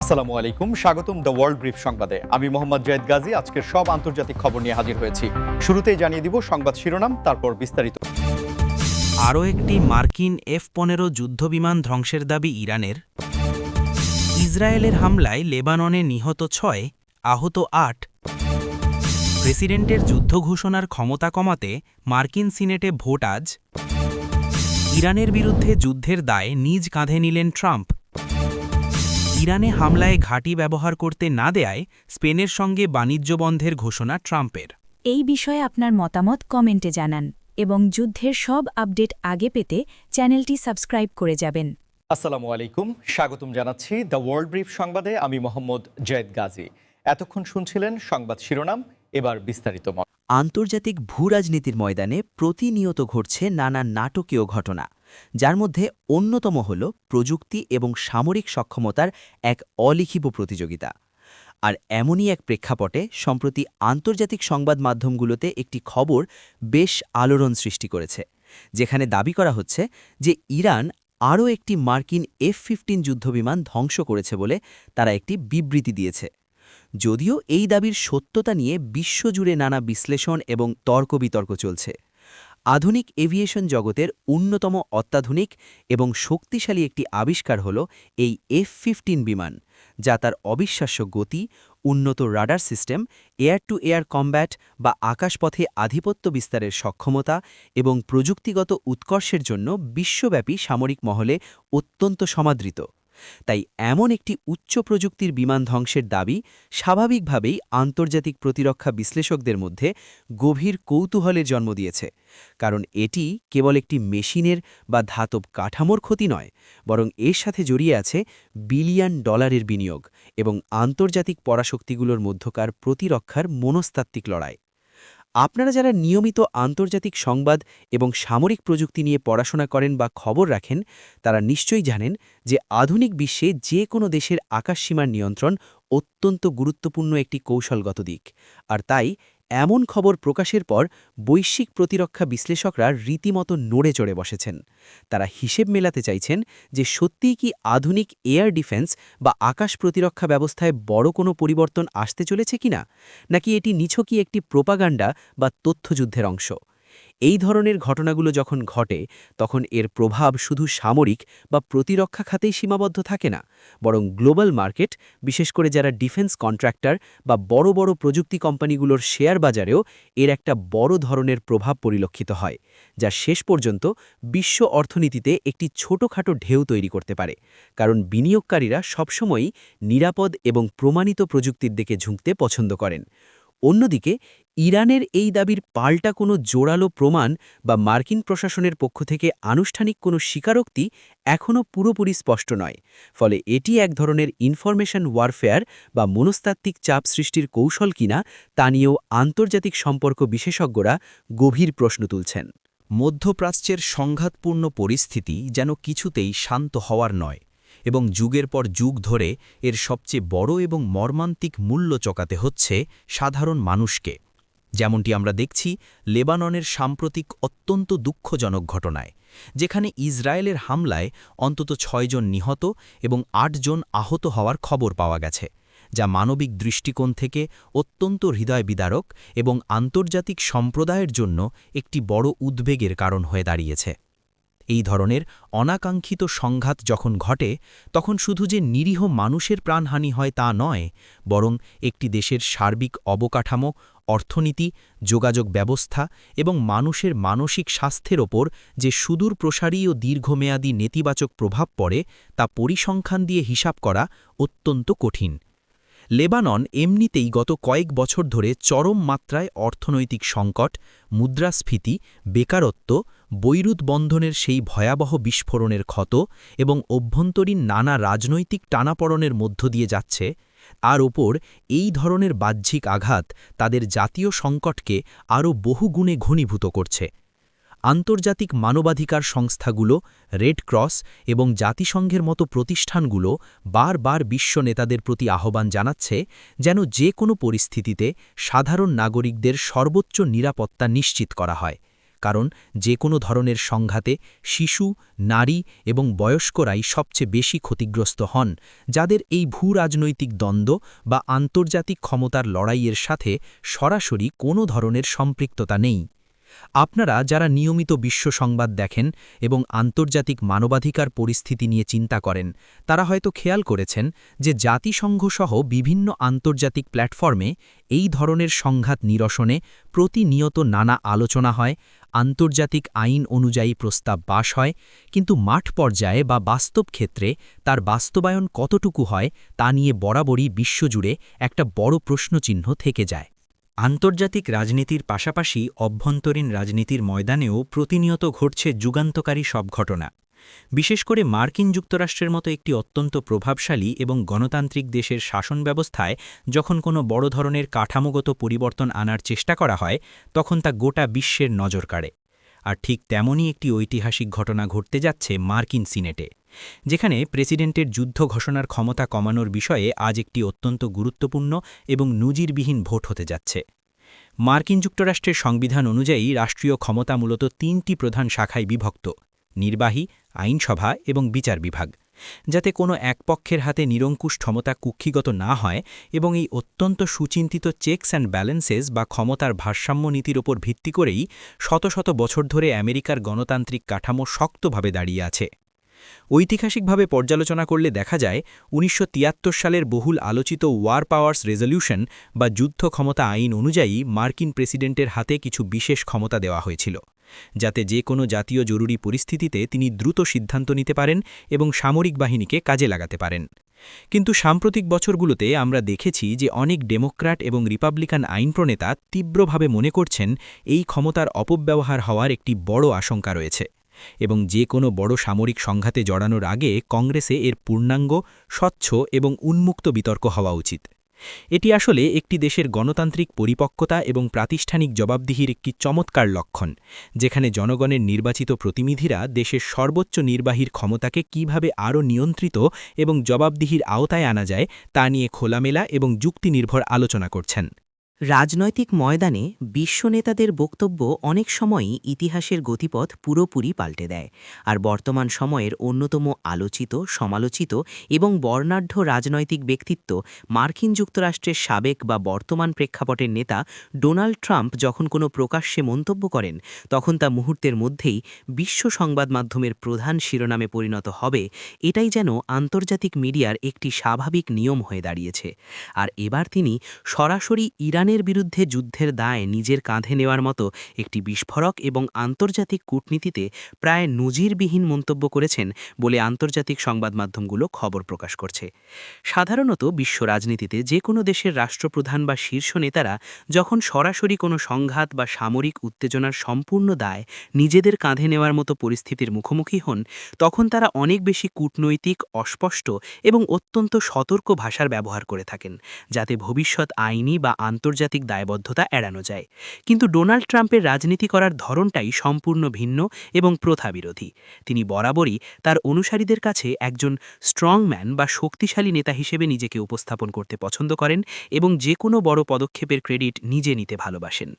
আসসালামু আলাইকুম, স্বাগতম দ্য ওয়ার্ল্ড ব্রিফ সংবাদে। আমি মোহাম্মদ জায়েদ গাজী আজকের সব আন্তর্জাতিক খবর নিয়ে হাজির হয়েছি। শুরুতেই জানিয়ে দিব সংবাদ শিরোনাম, তারপর বিস্তারিত। আরও একটি মার্কিন F-15 যুদ্ধবিমান ধ্বংসের দাবি ইরানের। ইসরায়েলের হামলায় লেবাননে নিহত 6, আহত 8। প্রেসিডেন্টের যুদ্ধ ঘোষণার ক্ষমতা কমাতে মার্কিন সিনেটে ভোট আজ। ইরানের বিরুদ্ধে যুদ্ধের দায় নিজ কাঁধে নিলেন ট্রাম্প। ইরানে হামলায় ঘাঁটি ব্যবহার করতে না দেয়ায় স্পেনের সঙ্গে বাণিজ্য বন্ধের ঘোষণা ট্রাম্পের। এই বিষয়ে আপনার মতামত কমেন্টে জানান এবং যুদ্ধের সব আপডেট আগে পেতে চ্যানেলটি সাবস্ক্রাইব করে যাবেন। আসসালামু আলাইকুম, স্বাগতম জানাচ্ছি দ্য ওয়ার্ল্ড ব্রিফ সংবাদে। আমি মোহাম্মদ জায়েদ গাজী। এতক্ষণ শুনছিলেন সংবাদ শিরোনাম, এবার বিস্তারিত। আন্তর্জাতিক ভূরাজনীতির ময়দানে প্রতিনিয়ত ঘটছে নানা নাটকীয় ঘটনা, যার মধ্যে অন্যতম হল প্রযুক্তি এবং সামরিক সক্ষমতার এক অলিখিত প্রতিযোগিতা। আর এমনই এক প্রেক্ষাপটে সম্প্রতি আন্তর্জাতিক সংবাদ মাধ্যমগুলোতে একটি খবর বেশ আলোড়ন সৃষ্টি করেছে, যেখানে দাবি করা হচ্ছে যে ইরান আরও একটি মার্কিন F-15 যুদ্ধবিমান ধ্বংস করেছে বলে তারা একটি বিবৃতি দিয়েছে। যদিও এই দাবির সত্যতা নিয়ে বিশ্বজুড়ে নানা বিশ্লেষণ এবং তর্ক-বিতর্ক চলছে। আধুনিক এভিয়েশন জগতের অন্যতম অত্যাধুনিক এবং শক্তিশালী একটি আবিষ্কার হল এই F-15 বিমান, যা তার অবিশ্বাস্য গতি, উন্নত radar system, air two air combat বা আকাশপথে আধিপত্য বিস্তারের সক্ষমতা এবং প্রযুক্তিগত উৎকর্ষের জন্য বিশ্বব্যাপী সামরিক মহলে অত্যন্ত সমাদৃত। তাই এমন একটি উচ্চ প্রযুক্তির বিমান ধ্বংসের দাবি স্বাভাবিকভাবেই আন্তর্জাতিক প্রতিরক্ষা বিশ্লেষকদের মধ্যে গভীর কৌতূহলের জন্ম দিয়েছে, কারণ এটি কেবল একটি মেশিনের বা ধাতব কাঠামোর ক্ষতি নয়, বরং এর সাথে জড়িয়ে আছে বিলিয়ন ডলারের বিনিয়োগ এবং আন্তর্জাতিক পরাশক্তিগুলোর মধ্যকার প্রতিরক্ষার মনস্তাত্ত্বিক লড়াই। আপনারা যারা নিয়মিত আন্তর্জাতিক সংবাদ এবং সামরিক প্রযুক্তি নিয়ে পড়াশোনা করেন বা খবর রাখেন, তারা নিশ্চয়ই জানেন যে আধুনিক বিশ্বে যে কোনো দেশের আকাশসীমার নিয়ন্ত্রণ অত্যন্ত গুরুত্বপূর্ণ একটি কৌশলগত দিক। আর তাই এমন খবর প্রকাশের পর বৈশ্বিক প্রতিরক্ষা বিশ্লেষকরা রীতিমতো নড়ে চড়ে বসেছেন। তারা হিসেব মেলাতে চাইছেন যে সত্যিই কি আধুনিক এয়ার ডিফেন্স বা আকাশ প্রতিরক্ষা ব্যবস্থায় বড় কোনো পরিবর্তন আসতে চলেছে কিনা, নাকি এটি নিছকই একটি প্রোপাগান্ডা বা তথ্যযুদ্ধের অংশ। এই ধরনের ঘটনাগুলো যখন ঘটে, তখন এর প্রভাব শুধু সামরিক বা প্রতিরক্ষা খাতেই সীমাবদ্ধ থাকে না, বরং গ্লোবাল মার্কেট, বিশেষ করে যারা ডিফেন্স কন্ট্রাক্টর বা বড় বড় প্রযুক্তি কোম্পানিগুলোর শেয়ার বাজারেও এর একটা বড় ধরনের প্রভাব পরিলক্ষিত হয়, যা শেষ পর্যন্ত বিশ্ব অর্থনীতিতে একটি ছোটখাটো ঢেউ তৈরি করতে পারে, কারণ বিনিয়োগকারীরা সবসময়ই নিরাপদ এবং প্রমাণিত প্রযুক্তির দিকে ঝুঁকতে পছন্দ করেন। অন্যদিকে ইরানের এই দাবির পাল্টা কোনো জোরালো প্রমাণ বা মার্কিন প্রশাসনের পক্ষ থেকে আনুষ্ঠানিক কোনো স্বীকারোক্তি এখনও পুরোপুরি স্পষ্ট নয়, ফলে এটি এক ধরনের ইনফরমেশন ওয়ারফেয়ার বা মনস্তাত্ত্বিক চাপ সৃষ্টির কৌশল কিনা তা নিয়েও আন্তর্জাতিক সম্পর্ক বিশেষজ্ঞরা গভীর প্রশ্ন তুলছেন। মধ্যপ্রাচ্যের সংঘাতপূর্ণ পরিস্থিতি যেন কিছুতেই শান্ত হওয়ার নয়, এবং যুগের পর যুগ ধরে এর সবচেয়ে বড় এবং মর্মান্তিক মূল্য চোকাতে হচ্ছে সাধারণ মানুষকে, যেমনটি আমরা দেখছি লেবাননের সাম্প্রতিক অত্যন্ত দুঃখজনক ঘটনায়, যেখানে ইসরায়েলের হামলায় অন্তত 6 জন নিহত এবং 8 জন আহত হওয়ার খবর পাওয়া গেছে, যা মানবিক দৃষ্টিকোণ থেকে অত্যন্ত হৃদয়বিদারক এবং আন্তর্জাতিক সম্প্রদায়ের জন্য একটি বড় উদ্বেগের কারণ হয়ে দাঁড়িয়েছে। এই ধরনের অনাকাঙ্ক্ষিত সংঘাত যখন ঘটে, তখন শুধু যে নিরীহ মানুষের প্রাণহানি হয় তা নয়, বরং একটি দেশের সার্বিক অবকাঠামো, অর্থনীতি, যোগাযোগ ব্যবস্থা এবং মানুষের মানসিক স্বাস্থ্যের ওপর যে সুদূর প্রসারী ও দীর্ঘমেয়াদী নেতিবাচক প্রভাব পড়ে, তা পরিসংখ্যান দিয়ে হিসাব করা অত্যন্ত কঠিন। লেবানন এমনিতেই গত কয়েক বছর ধরে চরম মাত্রায় অর্থনৈতিক সংকট, মুদ্রাস্ফীতি, বেকারত্ব, বৈরুত বন্ধনের সেই ভয়াবহ বিস্ফোরণের ক্ষত এবং অভ্যন্তরীণ নানা রাজনৈতিক টানাপড়নের মধ্য দিয়ে যাচ্ছে। আর ওপর এই ধরনের বাহ্যিক আঘাত তাদের জাতীয় সংকটকে আরও বহুগুণে ঘনীভূত করছে। আন্তর্জাতিক মানবাধিকার সংস্থাগুলো, রেড ক্রস এবং জাতিসংঘের মতো প্রতিষ্ঠানগুলো বারবার বিশ্ব নেতাদের প্রতি আহ্বান জানাচ্ছে যেন যে কোনো পরিস্থিতিতে সাধারণ নাগরিকদের সর্বোচ্চ নিরাপত্তা নিশ্চিত করা হয়, কারণ যে কোনো ধরনের সংঘাতে শিশু, নারী এবং বয়স্করাই সবচেয়ে বেশি ক্ষতিগ্রস্ত হন, যাদের এই ভূরাজনৈতিক দ্বন্দ্ব বা আন্তর্জাতিক ক্ষমতার লড়াইয়ের সাথে সরাসরি কোনো ধরনের সম্পৃক্ততা নেই। আপনারা যারা নিয়মিত বিশ্ব সংবাদ দেখেন এবং আন্তর্জাতিক মানবাধিকার পরিস্থিতি নিয়ে চিন্তা করেন, তারা হয়তো খেয়াল করেছেন যে জাতিসংঘসহ বিভিন্ন আন্তর্জাতিক প্ল্যাটফর্মে এই ধরনের সংঘাত নিরসনে প্রতিনিয়ত নানা আলোচনা হয়, আন্তর্জাতিক আইন অনুযায়ী প্রস্তাব পাশ হয়, কিন্তু মাঠ পর্যায়ে বা বাস্তব ক্ষেত্রে তার বাস্তবায়ন কতটুকু হয় তা নিয়ে বরাবরই বিশ্বজুড়ে একটা বড় প্রশ্নচিহ্ন থেকে যায়। আন্তর্জাতিক রাজনীতির পাশাপাশি অভ্যন্তরীণ রাজনীতির ময়দানেও প্রতিনিয়ত ঘটছে যুগান্তকারী সব ঘটনা। বিশেষ করে মার্কিন যুক্তরাষ্ট্রের মতো একটি অত্যন্ত প্রভাবশালী এবং গণতান্ত্রিক দেশের শাসন ব্যবস্থায় যখন কোনো বড় ধরনের কাঠামোগত পরিবর্তন আনার চেষ্টা করা হয়, তখন তা গোটা বিশ্বের নজর কাড়ে। আর ঠিক তেমনই একটি ঐতিহাসিক ঘটনা ঘটতে যাচ্ছে মার্কিন সিনেটে, যেখানে প্রেসিডেন্টের যুদ্ধ ঘোষণার ক্ষমতা কমানোর বিষয়ে আজ একটি অত্যন্ত গুরুত্বপূর্ণ এবং নজিরবিহীন ভোট হতে যাচ্ছে। মার্কিন যুক্তরাষ্ট্রের সংবিধান অনুযায়ী রাষ্ট্রীয় ক্ষমতা মূলত ৩টি প্রধান শাখায় বিভক্ত: নির্বাহী, আইনসভা এবং বিচার বিভাগ, যাতে কোনো এক পক্ষের হাতে নিরঙ্কুশ ক্ষমতা কুক্ষিগত না হয় এবং এই অত্যন্ত সুচিন্তিত চেকস অ্যান্ড ব্যালেন্সেস বা ক্ষমতার ভারসাম্য নীতির ওপর ভিত্তি করেই শত শত বছর ধরে আমেরিকার গণতান্ত্রিক কাঠামো শক্তভাবে দাঁড়িয়ে আছে। ঐতিহাসিকভাবে পর্যালোচনা করলে দেখা যায় ১৯৭৩ সালের বহুল আলোচিত ওয়ার পাওয়ার্স রেজলিউশন বা যুদ্ধ ক্ষমতা আইন অনুযায়ী মার্কিন প্রেসিডেন্টের হাতে কিছু বিশেষ ক্ষমতা দেওয়া হয়েছিল, যাতে যে কোনো জাতীয় জরুরি পরিস্থিতিতে তিনি দ্রুত সিদ্ধান্ত নিতে পারেন এবং সামরিক বাহিনীকে কাজে লাগাতে পারেন। কিন্তু সাম্প্রতিক বছরগুলোতে আমরা দেখেছি যে অনেক ডেমোক্র্যাট এবং রিপাবলিকান আইন প্রণেতা তীব্রভাবে মনে করছেন এই ক্ষমতার অপব্যবহার হওয়ার একটি বড় আশঙ্কা রয়েছে এবং যে কোনো বড় সামরিক সংঘাতে জড়ানোর আগে কংগ্রেসে এর পূর্ণাঙ্গ, স্বচ্ছ এবং উন্মুক্ত বিতর্ক হওয়া উচিত। এটি আসলে একটি দেশের গণতান্ত্রিক পরিপক্কতা এবং প্রাতিষ্ঠানিক জবাবদিহির একটি চমৎকার লক্ষণ, যেখানে জনগণের নির্বাচিত প্রতিনিধিরা দেশের সর্বোচ্চ নির্বাহীর ক্ষমতাকে কিভাবে আরও নিয়ন্ত্রিত এবং জবাবদিহির আওতায় আনা যায় তা নিয়ে খোলামেলা এবং যুক্তিনির্ভর আলোচনা করছেন। রাজনৈতিক ময়দানে বিশ্ব নেতাদের বক্তব্য অনেক সময়ই ইতিহাসের গতিপথ পুরোপুরি পাল্টে দেয়, আর বর্তমান সময়ের অন্যতম আলোচিত, সমালোচিত এবং বর্ণাঢ্য রাজনৈতিক ব্যক্তিত্ব মার্কিন যুক্তরাষ্ট্রের সাবেক বা বর্তমান প্রেক্ষাপটের নেতা ডোনাল্ড ট্রাম্প যখন কোনো প্রকাশ্যে মন্তব্য করেন, তখন তা মুহূর্তের মধ্যেই বিশ্ব সংবাদ মাধ্যমের প্রধান শিরোনামে পরিণত হবে। এটাই যেন আন্তর্জাতিক মিডিয়ার একটি স্বাভাবিক নিয়ম হয়ে দাঁড়িয়েছে। আর এবার তিনি সরাসরি ইরানের বিরুদ্ধে যুদ্ধের দায় নিজের কাঁধে নেওয়ার মতো একটি বিস্ফোরক এবং আন্তর্জাতিক কূটনীতিতে প্রায় নজিরবিহীন মন্তব্য করেছেন বলে আন্তর্জাতিক সংবাদ মাধ্যমগুলো খবর প্রকাশ করছে। সাধারণত বিশ্ব রাজনীতিতে যে কোনো দেশের রাষ্ট্রপ্রধান বা শীর্ষ নেতারা যখন সরাসরি কোনো সংঘাত বা সামরিক উত্তেজনার সম্পূর্ণ দায় নিজেদের কাঁধে নেওয়ার মতো পরিস্থিতির মুখোমুখি হন, তখন তারা অনেক বেশি কূটনৈতিক, অস্পষ্ট এবং অত্যন্ত সতর্ক ভাষার ব্যবহার করে থাকেন, যাতে ভবিষ্যৎ আইনি বা আন্তর্জাতিক দায়বদ্ধতা এড়ানো যায়। কিন্তু ডোনাল্ড ট্রাম্পের রাজনীতি করার ধরনটাই সম্পূর্ণ ভিন্ন এবং প্রথাবিরোধী। তিনি বরাবরই তার অনুসারীদের কাছে একজন স্ট্রংম্যান বা শক্তিশালী নেতা হিসেবে নিজেকে উপস্থাপন করতে পছন্দ করেন এবং যে কোনো বড় পদক্ষেপের ক্রেডিট নিজে নিতে ভালোবাসেন।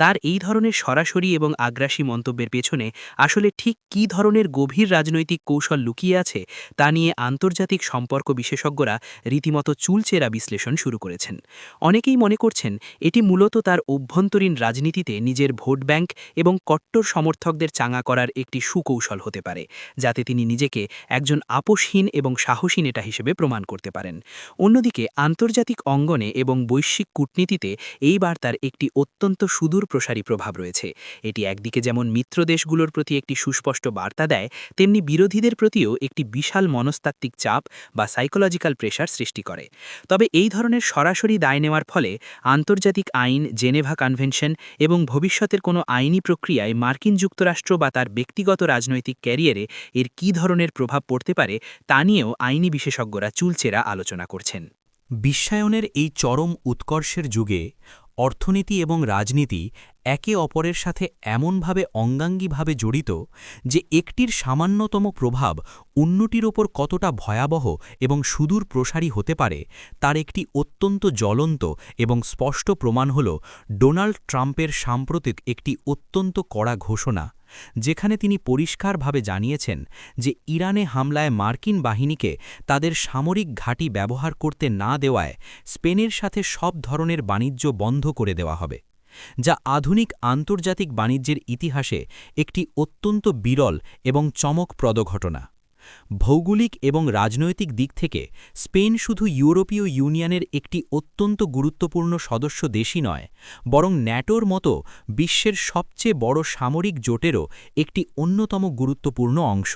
তার এই ধরনের সরাসরি এবং আগ্রাসী মন্তব্যের পেছনে আসলে ঠিক কী ধরনের গভীর রাজনৈতিক কৌশল লুকিয়ে আছে তা নিয়ে আন্তর্জাতিক সম্পর্ক বিশেষজ্ঞরা রীতিমতো চুলচেরা বিশ্লেষণ শুরু করেছেন। অনেকেই মনে করছেন এটি মূলত তার অভ্যন্তরীণ রাজনীতিতে নিজের ভোট ব্যাংক এবং কট্টর সমর্থকদের চাঙা করার একটি সুকৌশল হতে পারে, যাতে তিনি নিজেকে একজন আপোষহীন এবং সাহসী নেতা হিসেবে প্রমাণ করতে পারেন। অন্যদিকে আন্তর্জাতিক অঙ্গনে এবং বৈশ্বিক কূটনীতিতে এই বার্তার একটি অত্যন্ত সুদূর প্রসারী প্রভাব রয়েছে। এটি একদিকে যেমন মিত্র দেশগুলোর প্রতি একটি সুস্পষ্ট বার্তা দেয়, তেমনি বিরোধীদের প্রতিও একটি বিশাল মনস্তাত্ত্বিক চাপ বা সাইকোলজিক্যাল প্রেশার সৃষ্টি করে। তবে এই ধরনের সরাসরি দায় নেওয়ার ফলে আন্তর্জাতিক আইন, জেনেভা কনভেনশন এবং ভবিষ্যতের কোনো আইনি প্রক্রিয়ায় মার্কিন যুক্তরাষ্ট্র বা তার ব্যক্তিগত রাজনৈতিক ক্যারিয়ারে এর কী ধরনের প্রভাব পড়তে পারে তা নিয়েও আইনি বিশেষজ্ঞরা চুলচেরা আলোচনা করছেন। বিশ্বায়নের এই চরম উৎকর্ষের যুগে অর্থনীতি এবং রাজনীতি একে অপরের সাথে এমনভাবে অঙ্গাঙ্গিভাবে জড়িত যে একটির সামান্যতম প্রভাব অন্যটির ওপর কতটা ভয়াবহ এবং সুদূর প্রসারী হতে পারে তার একটি অত্যন্ত জ্বলন্ত এবং স্পষ্ট প্রমাণ হল ডোনাল্ড ট্রাম্পের সাম্প্রতিক একটি অত্যন্ত কড়া ঘোষণা, যেখানে তিনি পরিষ্কারভাবে জানিয়েছেন যে ইরানে হামলায় মার্কিন বাহিনীকে তাদের সামরিক ঘাঁটি ব্যবহার করতে না দেওয়ায় স্পেনের সাথে সব ধরনের বাণিজ্য বন্ধ করে দেওয়া হবে, যা আধুনিক আন্তর্জাতিক বাণিজ্যের ইতিহাসে একটি অত্যন্ত বিরল এবং চমকপ্রদ ঘটনা। ভৌগোলিক এবং রাজনৈতিক দিক থেকে স্পেন শুধু ইউরোপীয় ইউনিয়নের একটি অত্যন্ত গুরুত্বপূর্ণ সদস্য দেশই নয়, বরং ন্যাটোর মতো বিশ্বের সবচেয়ে বড় সামরিক জোটেরও একটি অন্যতম গুরুত্বপূর্ণ অংশ,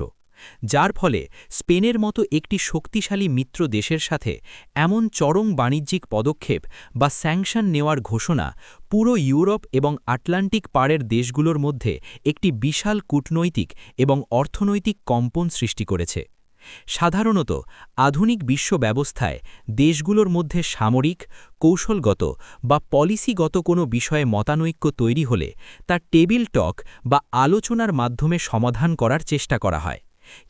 যার ফলে স্পেনের মতো একটি শক্তিশালী মিত্র দেশের সাথে এমন চরম বাণিজ্যিক পদক্ষেপ বা স্যাংশন নেওয়ার ঘোষণা পুরো ইউরোপ এবং আটলান্টিক পাড়ের দেশগুলোর মধ্যে একটি বিশাল কূটনৈতিক এবং অর্থনৈতিক কম্পন সৃষ্টি করেছে। সাধারণত আধুনিক বিশ্ব ব্যবস্থায় দেশগুলোর মধ্যে সামরিক, কৌশলগত বা পলিসিগত কোনো বিষয়ে মতানৈক্য তৈরি হলে তা টেবিল টক বা আলোচনার মাধ্যমে সমাধান করার চেষ্টা করা হয়,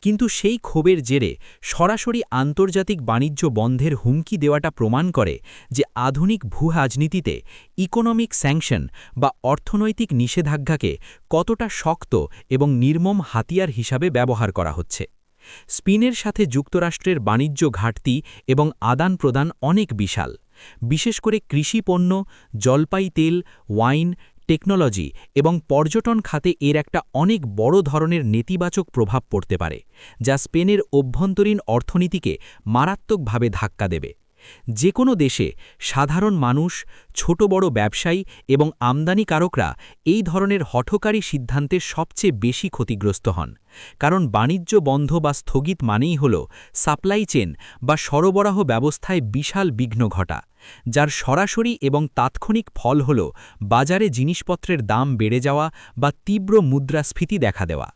কিন্তু সেই ক্ষোভের জেরে সরাসরি আন্তর্জাতিক বাণিজ্য বন্ধের হুমকি দেওয়াটা প্রমাণ করে যে আধুনিক ভূরাজনীতিতে ইকোনমিক স্যাংশন বা অর্থনৈতিক নিষেধাজ্ঞাকে কতটা শক্ত এবং নির্মম হাতিয়ার হিসাবে ব্যবহার করা হচ্ছে। স্পেনের সাথে যুক্তরাষ্ট্রের বাণিজ্য ঘাটতি এবং আদান-প্রদান অনেক বিশাল, বিশেষ করে কৃষি পণ্য, জলপাই তেল, ওয়াইন, টেকনোলজি এবং পর্যটন খাতে এর একটা অনেক বড় ধরনের নেতিবাচক প্রভাব পড়তে পারে, যা স্পেনের অভ্যন্তরীণ অর্থনীতিকে মারাত্মকভাবে ধাক্কা দেবে। যে কোনো দেশে সাধারণ মানুষ, ছোট বড় ব্যবসায়ী এবং আমদানিকারকরা এই ধরনের হঠকারী সিদ্ধান্তে সবচেয়ে বেশি ক্ষতিগ্রস্ত হন, কারণ বাণিজ্য বন্ধ বা স্থগিত মানেই হল সাপ্লাই চেন বা সরবরাহ ব্যবস্থায় বিশাল বিঘ্ন ঘটা, যার সরাসরি এবং তাৎক্ষণিক ফল হল বাজারে জিনিসপত্রের দাম বেড়ে যাওয়া বা তীব্র মুদ্রাস্ফীতি দেখা দেওয়া।